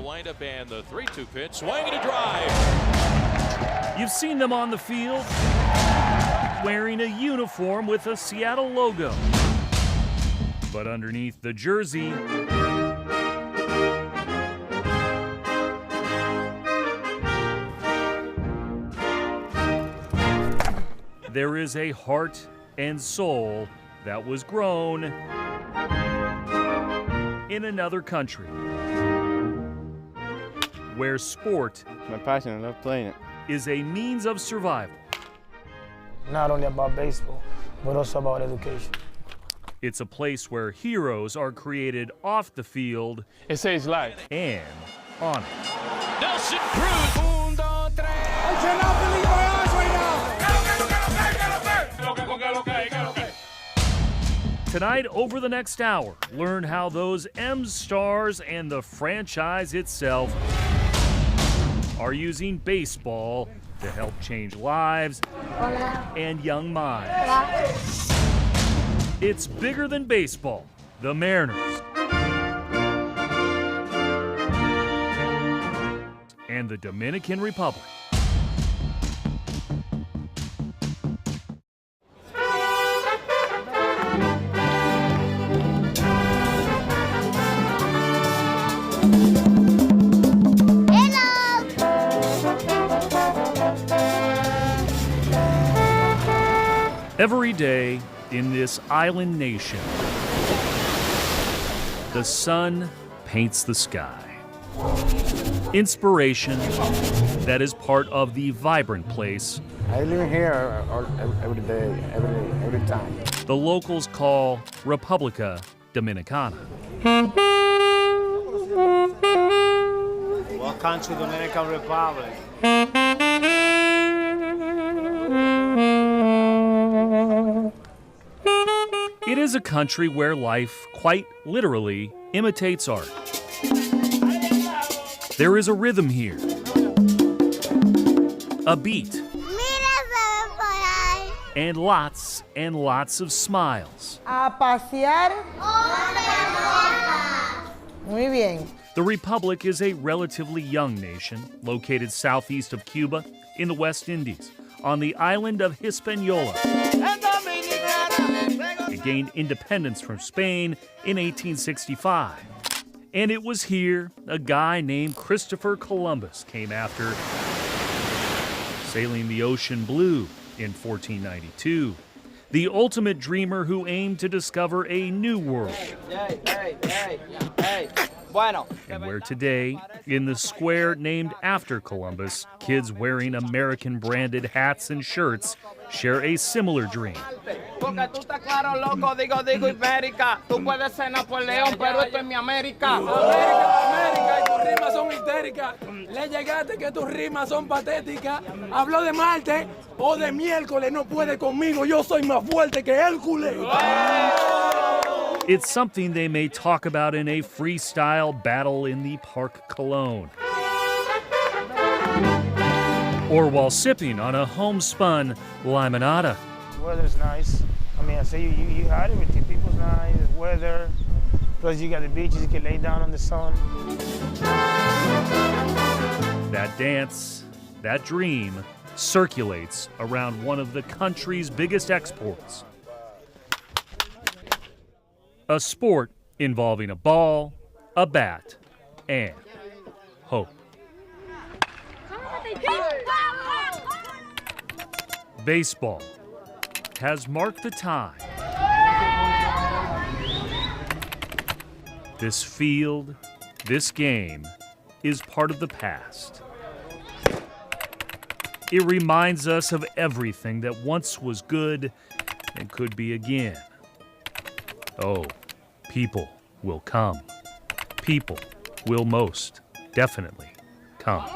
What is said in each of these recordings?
windup and the 3-2 pitch. Swing and a drive. You've seen them on the field wearing a uniform with a Seattle logo. But underneath the jersey, there is a heart and soul that was grown in another country, where sport, my passion, I love playing it, is a means of survival. Not only about baseball, but also about education. It's a place where heroes are created off the field. it saves life. And on it. Nelson Cruz. I cannot believe my eyes right now. Tonight, over the next hour, learn how those EMMYS stars and the franchise itself are using baseball to help change lives and young minds. It's bigger than baseball, the Mariners and the Dominican Republic. Every day in this island nation, the sun paints the sky. Inspiration that is part of the vibrant place I live here every day, every time. the locals call República Dominicana. Welcome to Dominican Republic. It is a country where life, quite literally, imitates art. There is a rhythm here, a beat, and lots of smiles. A pasear. Muy bien. The Republic is a relatively young nation located southeast of Cuba in the West Indies on the island of Hispaniola. It gained independence from Spain in 1865. And it was here a guy named Christopher Columbus came after, sailing the ocean blue in 1492. The ultimate dreamer who aimed to discover a new world. And where today, in the square named after Columbus, kids wearing American-branded hats and shirts share a similar dream. Porque tú estás claro, loco, digo, América. Tú puedes ser Napoleón, pero esto es mi América. América, y tus rimas son histéricas. Le llegaste que tus rimas son patéticas. Habló de Marte o de miércoles, no puede conmigo. Yo soy más fuerte que Hércules. It's something they may talk about in a freestyle battle in the Park Cologne, or while sipping on a homespun limonada. Weather's nice. I mean, I say you had everything. People's nice, the weather. Plus, you got the beaches. You can lay down on the sun. That dance, that dream, circulates around one of the country's biggest exports. A sport involving a ball, a bat, and hope. Baseball has marked the time. This field, this game, is part of the past. It reminds us of everything that once was good and could be again. Oh, people will come. People will most definitely come.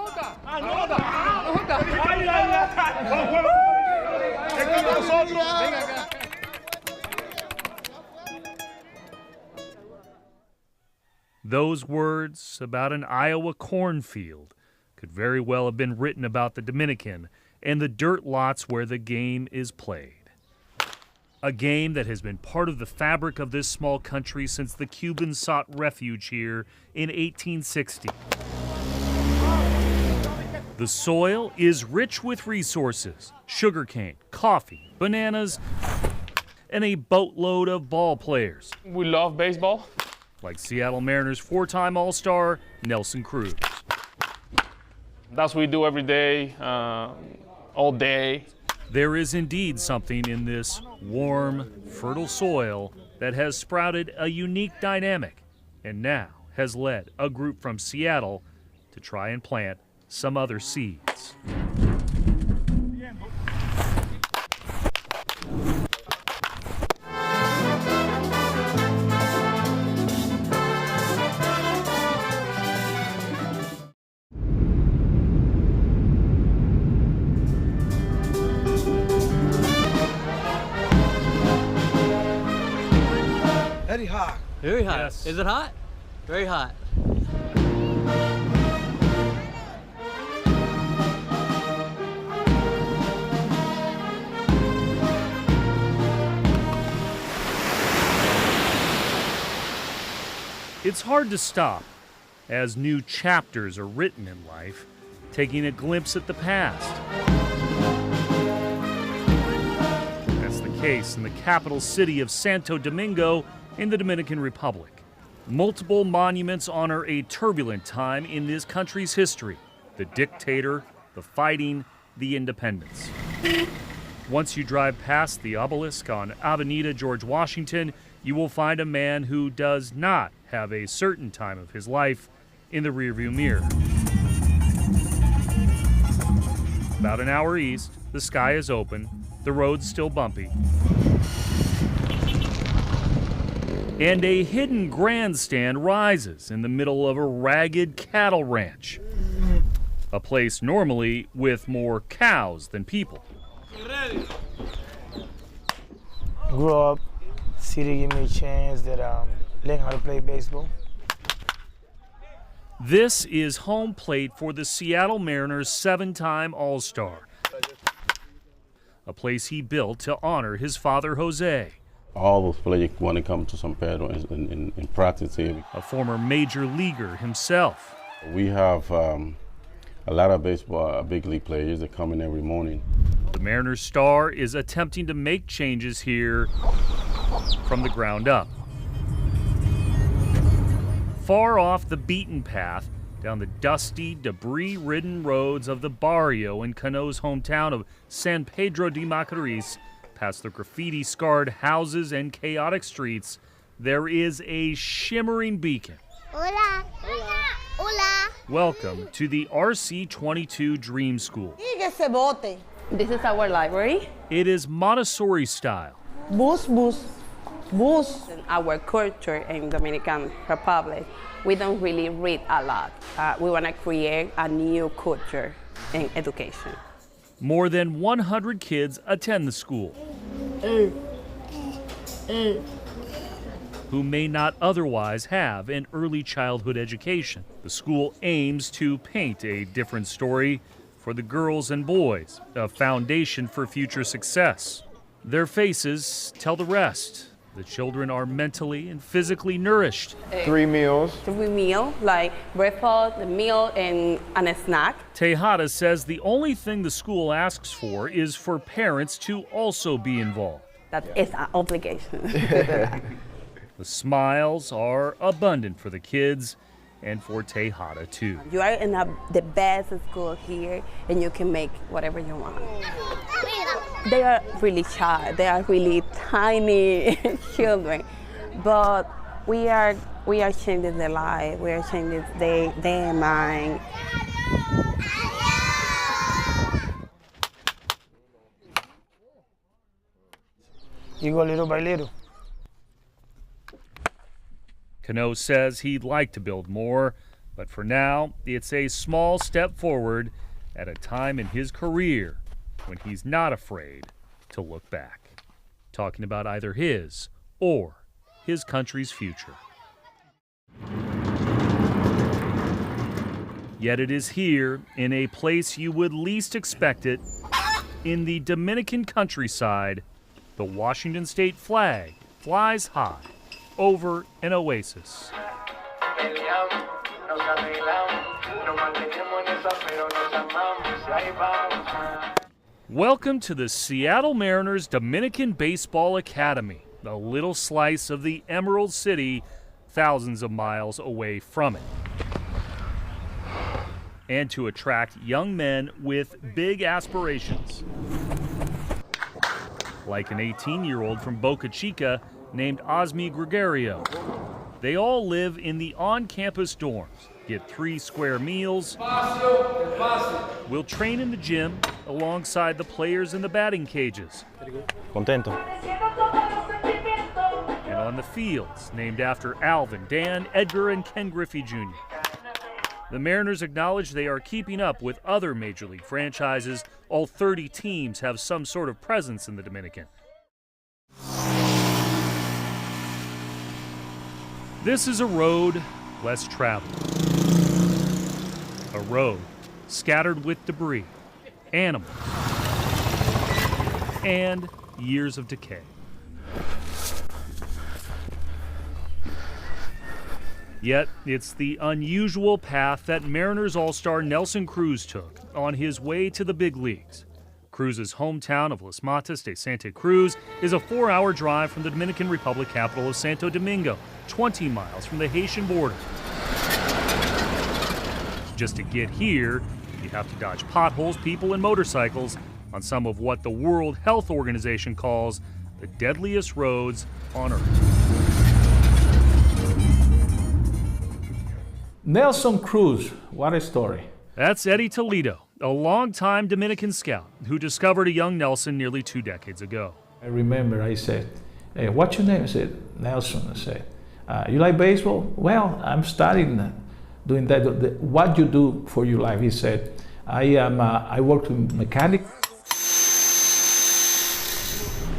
Those words about an Iowa cornfield could very well have been written about the Dominican and the dirt lots where the game is played. a game that has been part of the fabric of this small country since the Cubans sought refuge here in 1860. The soil is rich with resources: sugarcane, coffee, bananas, and a boatload of ball players. We love baseball. Like Seattle Mariners four-time All-Star Nelson Cruz. That's what we do every day, all day. There is indeed something in this warm, fertile soil that has sprouted a unique dynamic and now has led a group from Seattle to try and plant some other seeds. Very hot. Very hot. Yes. Is it hot? Very hot. It's hard to stop as new chapters are written in life, taking a glimpse at the past. That's the case in the capital city of Santo Domingo in the Dominican Republic. Multiple monuments honor a turbulent time in this country's history: the dictator, the fighting, the independence. Once you drive past the obelisk on Avenida George Washington, you will find a man who does not have a certain time of his life in the rearview mirror. About an hour east, the sky is open, the road's still bumpy, and a hidden grandstand rises in the middle of a ragged cattle ranch, a place normally with more cows than people. Grew up, city gave me a chance that learn how to play baseball. This is home plate for the Seattle Mariners' seven-time All-Star, a place he built to honor his father, Jose. All those players want to come to San Pedro and practice here. A former major leaguer himself. We have a lot of baseball, big league players that come in every morning. The Mariners star is attempting to make changes here from the ground up. Far off the beaten path, down the dusty, debris-ridden roads of the barrio in Cano's hometown of San Pedro de Macorís, past the graffiti-scarred houses and chaotic streets, there is a shimmering beacon. Hola. Hola. Hola. Welcome to the RC22 Dream School. This is our library. It is Montessori style. Bus. In our culture in Dominican Republic, we don't really read a lot. We want to create a new culture in education. More than 100 kids attend the school who may not otherwise have an early childhood education. The school aims to paint a different story for the girls and boys, a foundation for future success. Their faces tell the rest. The children are mentally and physically nourished. 3 meals. 3 meals, like breakfast, a meal, and a snack. Tejada says the only thing the school asks for is for parents to also be involved. That is an obligation. The smiles are abundant for the kids and for Tejada too. You are in the best school here, and you can make whatever you want. They are really shy. They are really tiny children, but we are changing their life. We are changing their mind. You go little by little. Cano says he'd like to build more, but for now, it's a small step forward at a time in his career when he's not afraid to look back, talking about either his or his country's future. Yet it is here, in a place you would least expect it, in the Dominican countryside, the Washington state flag flies high over an oasis. Welcome to the Seattle Mariners Dominican Baseball Academy, a little slice of the Emerald City thousands of miles away from it. And to attract young men with big aspirations. Like an 18-year-old from Boca Chica named Osmi Gregario. They all live in the on-campus dorms, get 3 square meals, will train in the gym alongside the players in the batting cages. Contento. And on the fields, named after Alvin, Dan, Edgar, and Ken Griffey Jr. The Mariners acknowledge they are keeping up with other Major League franchises. All 30 teams have some sort of presence in the Dominican. This is a road less traveled. A road scattered with debris, animals, and years of decay. Yet, it's the unusual path that Mariners All-Star Nelson Cruz took on his way to the big leagues. Cruz's hometown of Los Matas de Santa Cruz is a 4-hour drive from the Dominican Republic capital of Santo Domingo, 20 miles from the Haitian border. Just to get here, you have to dodge potholes, people, and motorcycles on some of what the World Health Organization calls the deadliest roads on Earth. Nelson Cruz, what a story. That's Eddie Toledo, a longtime Dominican scout who discovered a young Nelson nearly 2 decades ago. I remember I said, hey, what's your name? I said, Nelson. I said, you like baseball? Well, I'm studying doing that. What you do for your life? He said, I work with mechanic.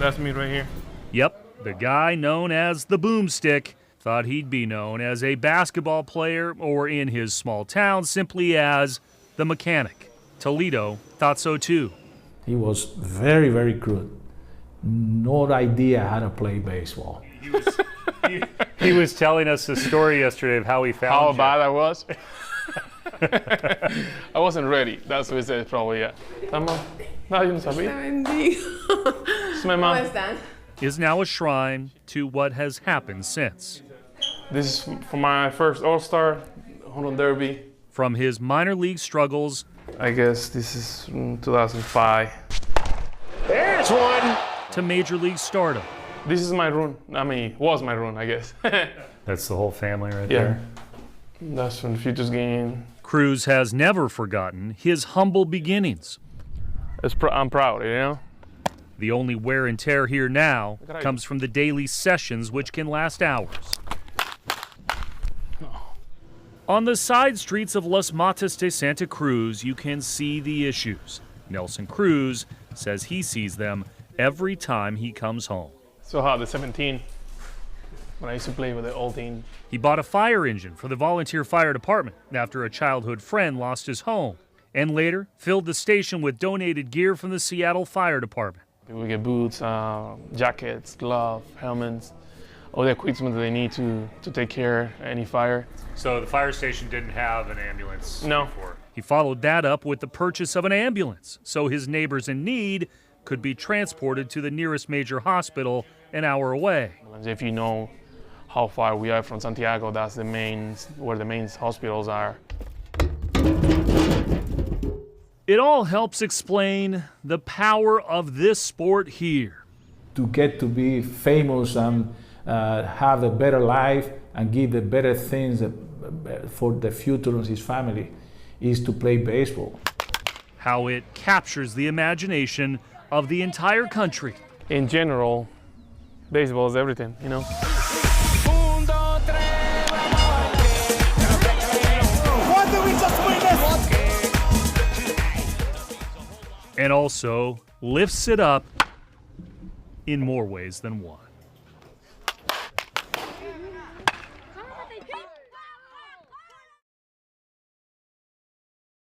That's me right here. Yep, the guy known as the Boomstick thought he'd be known as a basketball player or in his small town simply as the mechanic. Toledo thought so too. He was very, very crude. No idea how to play baseball. He was telling us a story yesterday of how he found How you. bad I was? I wasn't ready. That's what he said probably, yeah. Tama, no, yo no sabía. Es mi mamá. Is now a shrine to what has happened since. This is for my first All-Star home derby. From his minor league struggles, I guess this is 2005. There's one! To major league stardom. This is my room. I mean, was my room, I guess. That's the whole family right Yeah. there. That's from the Futures game. Cruz has never forgotten his humble beginnings. I'm proud, you know? The only wear and tear here now comes from the daily sessions, which can last hours. On the side streets of Los Matas de Santa Cruz, you can see the issues. Nelson Cruz says he sees them every time he comes home. So how, the 17, when I used to play with the old team. He bought a fire engine for the volunteer fire department after a childhood friend lost his home, and later filled the station with donated gear from the Seattle Fire Department. We get boots, jackets, gloves, helmets, all the equipment that they need to take care of any fire. So the fire station didn't have an ambulance No. before. He followed that up with the purchase of an ambulance, so his neighbors in need could be transported to the nearest major hospital an hour away. If you know how far we are from Santiago, that's where the main hospitals are. It all helps explain the power of this sport here. To get to be famous and have a better life and give the better things for the future of his family is to play baseball. How it captures the imagination of the entire country. In general, baseball is everything, you know? And also lifts it up in more ways than one.